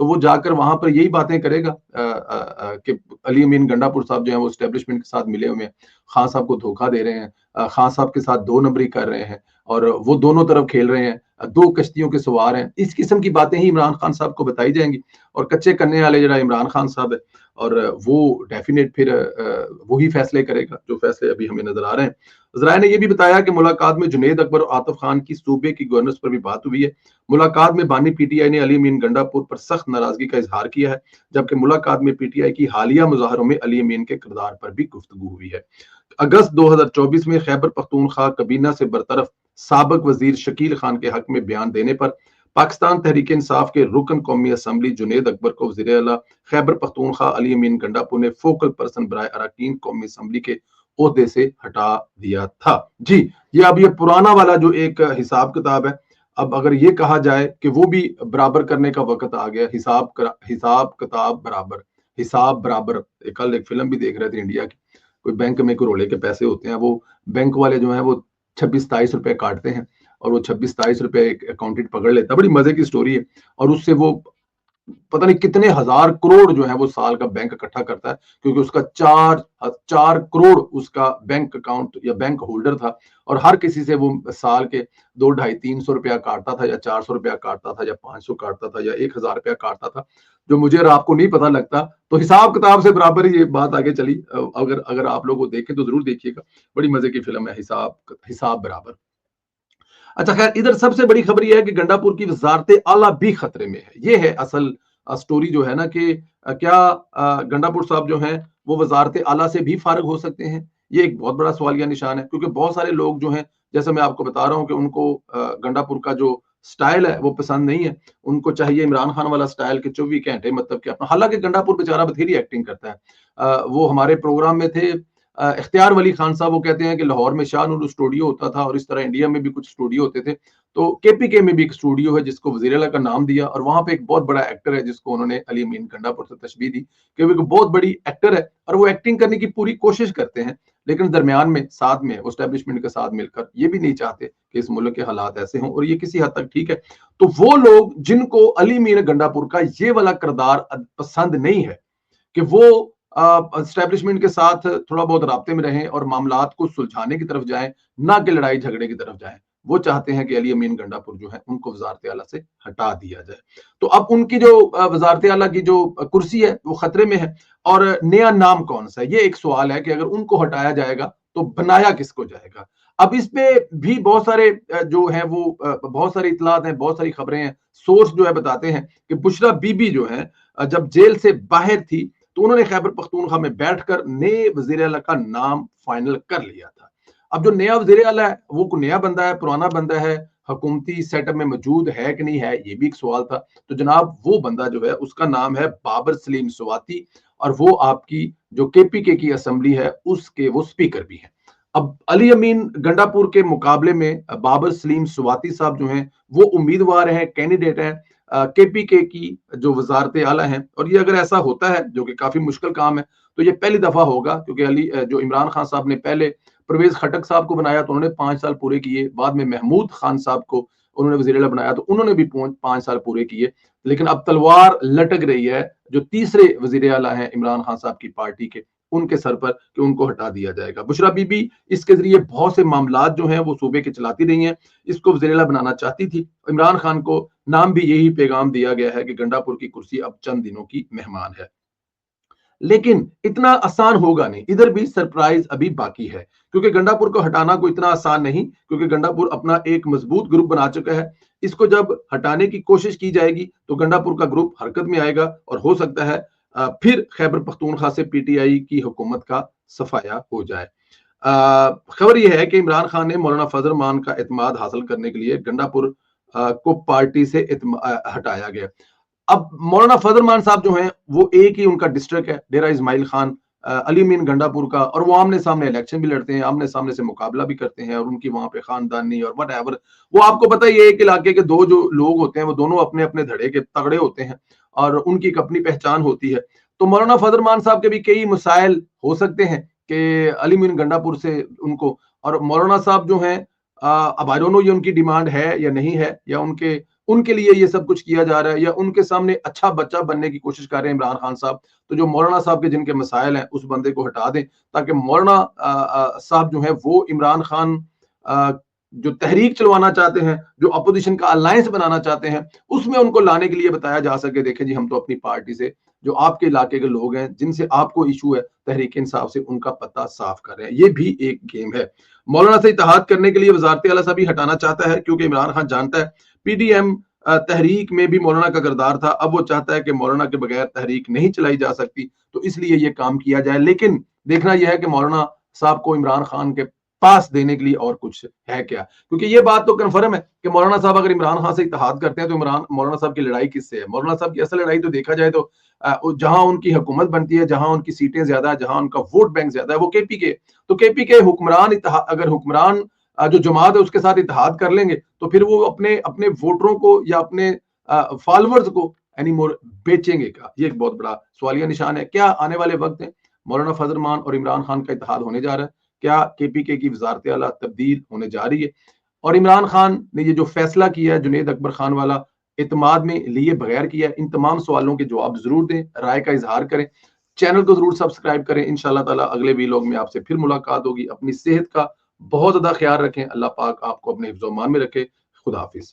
تو وہ جا کر وہاں پر یہی باتیں کرے گا کہ علی امین گنڈا پور صاحب جو ہیں وہ اسٹیبلشمنٹ کے ساتھ ملے ہوئے ہیں، خان صاحب کو دھوکہ دے رہے ہیں، خان صاحب کے ساتھ دو نمبری کر رہے ہیں اور وہ دونوں طرف کھیل رہے ہیں، دو کشتیوں کے سوار ہیں. اس قسم کی باتیں ہی عمران خان صاحب کو بتائی جائیں گی. اور کچے کرنے والے جڑا عمران خان صاحب ہے، اور وہ ڈیفینیٹ پھر وہی فیصلے کرے گا جو فیصلے ابھی ہمیں نظر آ رہے ہیں. ذرائع نے یہ بھی بتایا کہ ملاقات میں جنید اکبر اور عاطف خان کی صوبے کی گورننس پر بھی بات ہوئی ہے. ملاقات میں بانی پی ٹی آئی نے علی امین گنڈا پور پر سخت ناراضگی کا اظہار کیا ہے، جبکہ ملاقات میں پی ٹی آئی کی حالیہ مظاہروں میں علی امین کے کردار پر بھی گفتگو ہوئی ہے. اگست 2024 میں خیبر پختونخوا کابینہ سے برطرف سابق وزیر شکیل خان کے حق میں بیان دینے پر پاکستان تحریک انصاف کے رکن قومی اسمبلی جنید اکبر کو وزیر اعلیٰ خیبر پختونخوا علی امین گنڈا پور نے فوکل پرسن برائے اراکین قومی اسمبلی کے عہدے سے ہٹا دیا تھا. جی یہ اب یہ پرانا والا جو ایک حساب کتاب ہے، اب اگر یہ کہا جائے کہ وہ بھی برابر کرنے کا وقت آ گیا، حساب کتاب برابر، حساب برابر. کل ایک فلم بھی دیکھ رہے تھے انڈیا کی، کوئی بینک میں کروڑے کے پیسے ہوتے ہیں، وہ بینک والے جو ہیں وہ 26-27 روپے کاٹتے ہیں اور وہ 26-27 روپے ایک اکاؤنٹنٹ پکڑ لیتا ہے. بڑی مزے کی سٹوری ہے. اور اس سے وہ پتہ نہیں کتنے ہزار کروڑ جو ہے وہ سال کا بینک اکٹھا کرتا ہے، کیونکہ اس کا 4 کروڑ اس کا بینک اکاؤنٹ یا بینک ہولڈر تھا، اور ہر کسی سے وہ سال کے 200-250-300 روپیہ کاٹتا تھا، یا 400 روپیہ کاٹتا تھا، یا 500 کاٹتا تھا، یا 1000 روپیہ کاٹتا تھا، جو مجھے اور آپ کو نہیں پتہ لگتا. تو حساب کتاب سے برابر ہی یہ بات آگے چلی. اگر آپ لوگ کو دیکھیں تو ضرور دیکھیے گا، بڑی مزے کی فلم ہے حساب برابر. اچھا خیر، ادھر سب سے بڑی خبر یہ ہے کہ گنڈا پور کی وزارت اعلیٰ بھی خطرے میں ہے. یہ ہے اصل سٹوری جو ہے نا، کہ کیا گنڈا پور صاحب جو ہیں وہ وزارت اعلیٰ سے بھی فارغ ہو سکتے ہیں؟ یہ ایک بہت بڑا سوالیہ نشان ہے، کیونکہ بہت سارے لوگ جو ہیں، جیسے میں آپ کو بتا رہا ہوں کہ ان کو گنڈا پور کا جو سٹائل ہے وہ پسند نہیں ہے. ان کو چاہیے عمران خان والا سٹائل کہ 24 گھنٹے مطلب کہ اپنا، حالانکہ گنڈا پور بیچارہ بتھیری ایکٹنگ کرتا ہے. وہ ہمارے پروگرام میں تھے اختیار ولی خان صاحب، وہ کہتے ہیں کہ لاہور میں شاہ نور اسٹوڈیو ہوتا تھا، اور اس طرح انڈیا میں بھی کچھ اسٹوڈیو ہوتے تھے. تو کے پی کے میں بھی ایک اسٹوڈیو ہے جس کو وزیر اعلیٰ کا نام دیا، اور وہاں پہ ایک بہت بڑا ایکٹر ہے جس کو انہوں نے علی امین گنڈا پور سے تشبیہ دی کہ وہ ایک بہت بڑی ایکٹر ہے، اور وہ ایکٹنگ کرنے کی پوری کوشش کرتے ہیں، لیکن درمیان میں ساتھ میں اسٹیبلشمنٹ کے ساتھ مل کر یہ بھی نہیں چاہتے کہ اس ملک کے حالات ایسے ہوں، اور یہ کسی حد تک ٹھیک ہے. تو وہ لوگ جن کو علی امین گنڈا پور کا یہ والا کردار پسند نہیں ہے کہ وہ اسٹیبلشمنٹ کے ساتھ تھوڑا بہت رابطے میں رہیں اور معاملات کو سلجھانے کی طرف جائیں، نہ کہ لڑائی جھگڑے کی طرف جائیں، وہ چاہتے ہیں کہ علی امین گنڈا پور جو ہے ان کو وزارت اعلیٰ سے ہٹا دیا جائے. تو اب ان کی جو وزارت اعلیٰ کی جو کرسی ہے وہ خطرے میں ہے. اور نیا نام کون سا ہے، یہ ایک سوال ہے کہ اگر ان کو ہٹایا جائے گا تو بنایا کس کو جائے گا. اب اس پہ بھی بہت سارے جو ہیں وہ بہت ساری اطلاعات ہیں، بہت ساری خبریں ہیں. سورس جو ہے بتاتے ہیں کہ بشرا بی بی جو ہیں جب جیل سے باہر تھی تو انہوں نے خیبر پختونخوا میں بیٹھ کر نئے وزیر اعلیٰ کا نام فائنل کر لیا تھا. اب جو نیا وزیر اعلیٰ ہے وہ کوئی نیا بندہ ہے، پرانا بندہ ہے، حکومتی سیٹ اپ میں موجود ہے کہ نہیں ہے، یہ بھی ایک سوال تھا. تو جناب وہ بندہ جو ہے اس کا نام ہے بابر سلیم سواتی، اور وہ آپ کی جو کے پی کے کی اسمبلی ہے اس کے وہ سپیکر بھی ہیں. اب علی امین گنڈا پور کے مقابلے میں بابر سلیم سواتی صاحب جو ہیں وہ امیدوار ہیں، کینڈیڈیٹ ہیں کے پی کے کی جو وزارت اعلیٰ ہیں. اور یہ اگر ایسا ہوتا ہے جو کہ کافی مشکل کام ہے، تو یہ پہلی دفعہ ہوگا، کیونکہ جو عمران خان صاحب نے پہلے پرویز خٹک صاحب کو بنایا تو انہوں نے 5 سال پورے کیے، بعد میں محمود خان صاحب کو انہوں نے وزیر اعلیٰ بنایا تو انہوں نے بھی 5 سال پورے کیے. لیکن اب تلوار لٹک رہی ہے جو تیسرے وزیر اعلیٰ ہیں عمران خان صاحب کی پارٹی کے، ان کے سر پر، کہ ان کو ہٹا دیا جائے گا. بشرا بی بی اس کے ذریعے بہت سے معاملات جو ہیں وہ صوبے کے چلاتی رہی ہیں، اس کو وزیر اعلیٰ بنانا چاہتی تھی. عمران خان کو نام بھی یہی پیغام دیا گیا ہے کہ گنڈا پور کی کرسی اب چند دنوں کی مہمان ہے. لیکن اتنا آسان ہوگا نہیں، ادھر بھی سرپرائز ابھی باقی ہے، کیونکہ گنڈا پور کو ہٹانا کوئی اتنا آسان نہیں، کیونکہ گنڈا پور اپنا ایک مضبوط گروپ بنا چکا ہے. اس کو جب ہٹانے کی کوشش کی جائے گی تو گنڈا پور کا گروپ حرکت میں آئے گا، اور ہو سکتا ہے پھر خیبر پختونخوا سے پی ٹی آئی کی حکومت کا صفایا ہو جائے. خبر یہ ہے کہ عمران خان نے مولانا فضل الرحمان کا اعتماد حاصل کرنے کے لیے گنڈا پور کو پارٹی سے ہٹایا گیا. اب مولانا فضل الرحمان صاحب جو ہیں وہ ایک ہی ان کا ڈسٹرکٹ ہے ڈیرہ اسماعیل خان علی امین گنڈا پور کا، اور وہ آمنے سامنے الیکشن بھی لڑتے ہیں، آمنے سامنے سے مقابلہ بھی کرتے ہیں، اور ان کی وہاں پہ خاندانی اور وٹ ایور، وہ آپ کو پتہ ہی ہے ایک علاقے کے دو جو لوگ ہوتے ہیں وہ دونوں اپنے اپنے دھڑے کے تگڑے ہوتے ہیں، اور ان کی ایک اپنی پہچان ہوتی ہے. تو مولانا فضل الرحمان صاحب کے بھی کئی مسائل ہو سکتے ہیں کہ علی امین گنڈا پور سے ان کو، اور مولانا صاحب جو ہیں اب آئی ڈونٹ نو یہ ان کی ڈیمانڈ ہے یا نہیں ہے، یا ان کے ان کے لیے یہ سب کچھ کیا جا رہا ہے یا ان کے سامنے اچھا بچہ بننے کی کوشش کر رہے ہیں عمران خان صاحب؟ تو جو مولانا صاحب کے جن کے مسائل ہیں اس بندے کو ہٹا دیں تاکہ مولانا صاحب جو ہیں وہ عمران خان جو تحریک چلوانا چاہتے ہیں، جو اپوزیشن کا الائنس بنانا چاہتے ہیں، اس میں ان کو لانے کے لیے بتایا جا سکے دیکھیں جی ہم تو اپنی پارٹی سے جو آپ کے علاقے کے لوگ ہیں جن سے آپ کو ایشو ہے تحریک انصاف سے، ان کا پتہ صاف کر رہے ہیں. یہ بھی ایک گیم ہے. مولانا سے اتحاد کرنے کے لیے وزارت اعلیٰ صاحب ہی ہٹانا چاہتا ہے کیونکہ عمران خان جانتا ہے پی ڈی ایم تحریک میں بھی مولانا کا کردار تھا، اب وہ چاہتا ہے کہ مولانا کے بغیر تحریک نہیں چلائی جا سکتی، تو اس لیے یہ کام کیا جائے. لیکن دیکھنا یہ ہے کہ مولانا صاحب کو عمران خان کے پاس دینے کے لیے اور کچھ ہے کیا، کیونکہ یہ بات تو کنفرم ہے کہ مولانا صاحب اگر عمران خان سے اتحاد کرتے ہیں تو مولانا صاحب کی لڑائی کس سے ہے؟ مولانا صاحب کی اصل لڑائی تو دیکھا جائے تو جہاں ان کی حکومت بنتی ہے، جہاں ان کی سیٹیں زیادہ ہے، جہاں ان کا ووٹ بینک زیادہ ہے، وہ کے پی کے. تو کے پی کے حکمران اگر حکمران جو جماعت ہے اس کے ساتھ اتحاد کر لیں گے تو پھر وہ اپنے ووٹروں کو یا اپنے فالوورز کو اینی مور بیچیں گے کا؟ یہ ایک بہت بڑا سوالیہ نشان ہے. کیا آنے والے وقت میں مولانا فضل الرحمان اور عمران خان کا اتحاد ہونے جا رہا ہے؟ کیا کے پی کے کی وزارت اعلیٰ تبدیل ہونے جا رہی ہے؟ اور عمران خان نے یہ جو فیصلہ کیا ہے جنید اکبر خان والا اعتماد میں لیے بغیر کیا ہے، ان تمام سوالوں کے جواب ضرور دیں، رائے کا اظہار کریں، چینل کو ضرور سبسکرائب کریں. انشاءاللہ تعالی اگلے ویلاگ میں آپ سے پھر ملاقات ہوگی. اپنی صحت کا بہت زیادہ خیال رکھیں. اللہ پاک آپ کو اپنے حفظ و امان میں رکھے. خدا حافظ.